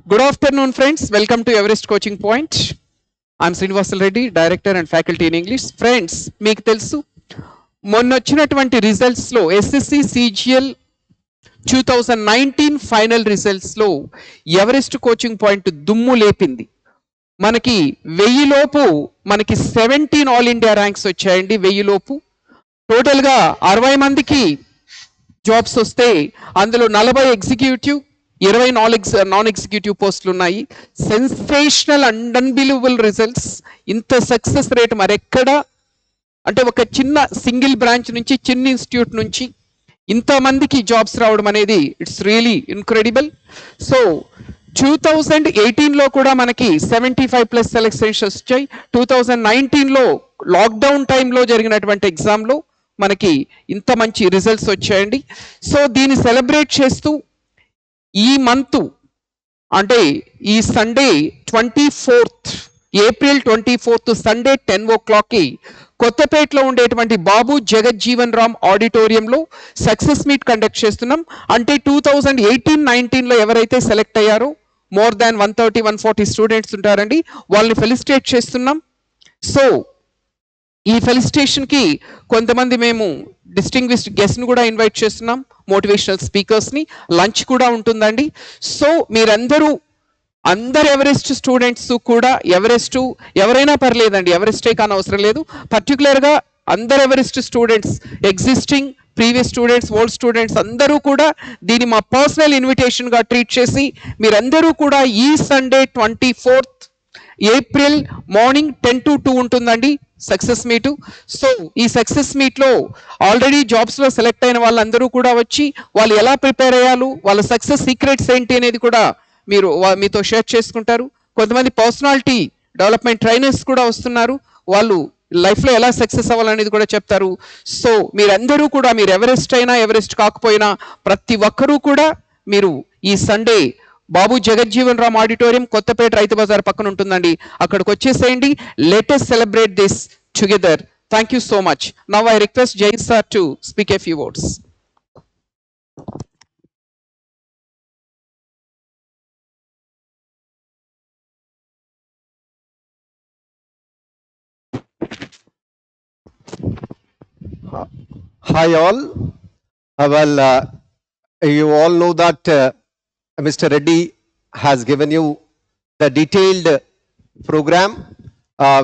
Good afternoon, friends. Welcome to Everest Coaching Point. I'm Srinivasal Reddy, Director and Faculty in English. Friends, మీకు తెలుసు మొన్న వచ్చినటువంటి రిజల్ట్స్లో SSC CGL 2019 final రిజల్ట్స్లో Everest coaching point దుమ్ము లేపింది. మనకి 1000 లోపు మనకి 17 ఆల్ ఇండియా ర్యాంక్స్ వచ్చాయండి. 1000 లోపు టోటల్గా 60 మందికి జాబ్స్ వస్తే అందులో 40 ఎగ్జిక్యూటివ్, 20 నాన్ ఎగ్జిక్యూటివ్ పోస్టులు ఉన్నాయి. Sensational and unbelievable results. ఇంత సక్సెస్ రేట్ మరెక్కడ, అంటే ఒక చిన్న సింగిల్ బ్రాంచ్ నుంచి, చిన్న ఇన్స్టిట్యూట్ నుంచి ఇంతమందికి జాబ్స్ రావడం అనేది ఇట్స్ రియలీ ఇన్క్రెడిబుల్. సో 2018లో కూడా మనకి 75+ సెలెక్షన్స్ వచ్చాయి. 2019లో లాక్డౌన్ టైంలో జరిగినటువంటి ఎగ్జామ్లో మనకి ఇంత మంచి రిజల్ట్స్ వచ్చాయండి. సో దీన్ని సెలబ్రేట్ చేస్తూ ఈ మంత్ అంటే ఈ Sunday 24th April 24th Sunday 10 o'clockకి కొత్తపేటలో ఉండేటువంటి బాబు జగజ్జీవన్ రామ్ ఆడిటోరియంలో సక్సెస్ మీట్ కండక్ట్ చేస్తున్నాం. అంటే 2018-19లో ఎవరైతే సెలెక్ట్ అయ్యారో మోర్ దాన్ 130-140 స్టూడెంట్స్ ఉంటారండి, వాళ్ళని ఫెలిసిటేట్ చేస్తున్నాం. సో ఈ ఫెలిసిటేషన్కి కొంతమంది మేము డిస్టింగ్విష్డ్ గెస్ట్ని కూడా ఇన్వైట్ చేస్తున్నాం, మోటివేషనల్ స్పీకర్స్ని. లంచ్ కూడా ఉంటుందండి. సో మీరందరూ అందరు ఎవరెస్ట్ స్టూడెంట్స్ కూడా, ఎవరెస్ట్ ఎవరైనా పర్లేదండి, ఎవరెస్టే కానీ అవసరం లేదు, పర్టికులర్గా అందరు Everest students, existing previous students, old students అందరూ కూడా దీన్ని మా పర్సనల్ ఇన్విటేషన్గా ట్రీట్ చేసి మీరందరూ కూడా ఈ Sunday 24th April morning 10 to 2 ఉంటుందండి సక్సెస్ మీటు. సో ఈ సక్సెస్ మీట్లో ఆల్రెడీ జాబ్స్లో సెలెక్ట్ అయిన వాళ్ళందరూ కూడా వచ్చి వాళ్ళు ఎలా ప్రిపేర్ అయ్యారు, వాళ్ళ సక్సెస్ సీక్రెట్స్ ఏంటి అనేది కూడా మీరు మీతో షేర్ చేసుకుంటారు. కొంతమంది పర్సనాలిటీ డెవలప్మెంట్ ట్రైనర్స్ కూడా వస్తున్నారు, వాళ్ళు లైఫ్లో ఎలా సక్సెస్ అవ్వాలనేది కూడా చెప్తారు. సో మీరందరూ కూడా, మీరు ఎవరెస్ట్ అయినా ఎవరెస్ట్ కాకపోయినా ప్రతి ఒక్కరూ కూడా మీరు ఈ సండే బాబు జగజ్జీవన్ రామ్ ఆడిటోరియం కొత్తపేట రైతు బజార్ పక్కన ఉంటుందండి, అక్కడికి వచ్చేసేయండి. Let us celebrate this together. Thank you so much. Now I request Jai sir to speak a few words. Hi all. You all know that Mr. Reddy has given you the detailed program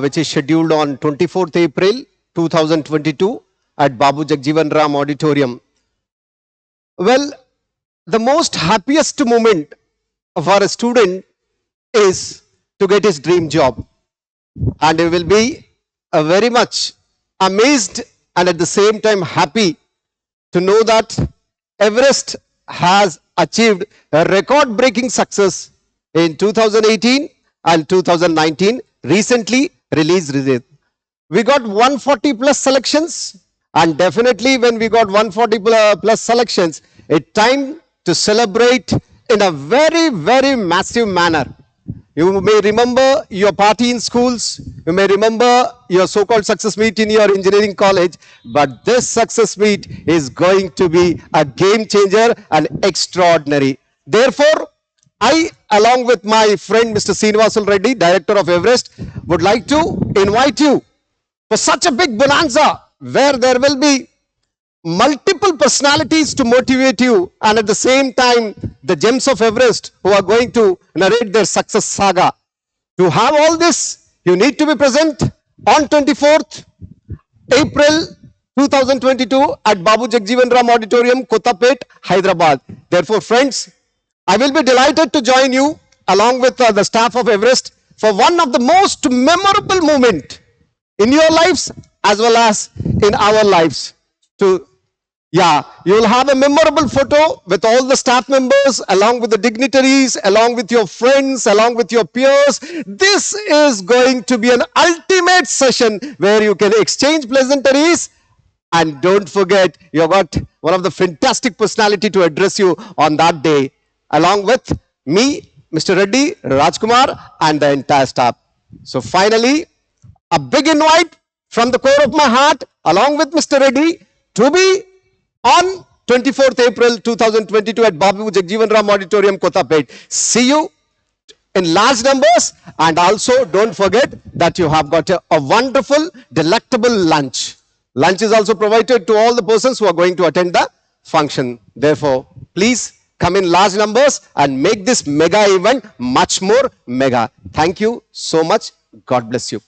which is scheduled on 24th April 2022 at Babu Jagjivan Ram Auditorium. Well, the most happiest moment for a student is to get his dream job, and he will be very much amazed and at the same time happy to know that Everest has achieved a record-breaking success in 2018 and 2019 recently released result. We got 140+ selections, and definitely when we got 140+ selections, it's time to celebrate in a very, very massive manner. You may remember your party in schools, you may remember your so-called success meet in your engineering college, but this success meet is going to be a game changer and extraordinary. Therefore, I, along with my friend Mr. Srinivasal Reddy, Director of Everest, would like to invite you for such a big bonanza where there will be multiple personalities to motivate you, and at the same time the gems of Everest who are going to narrate their success saga. To have all this, you need to be present on 24th April 2022 at Babu Jagjivan Ram Auditorium, Kothapet, Hyderabad. Therefore, friends, I will be delighted to join you along with the staff of Everest for one of the most memorable moment in your lives as well as in our lives. You will have a memorable photo with all the staff members, along with the dignitaries, along with your friends, along with your peers. This is going to be an ultimate session where you can exchange pleasantries. And don't forget, you got one of the fantastic personality to address you on that day, along with me, Mr. Reddy, Rajkumar, and the entire staff. So finally, a big invite from the core of my heart, along with Mr. Reddy, to be on 24th April 2022 at Babu Jagjivan Ram Auditorium, Kothapet. See you in large numbers, and also don't forget that you have got a wonderful, delectable lunch. Lunch is also provided to all the persons who are going to attend the function. Therefore, please come in large numbers and make this mega event much more mega. Thank you so much. God bless you.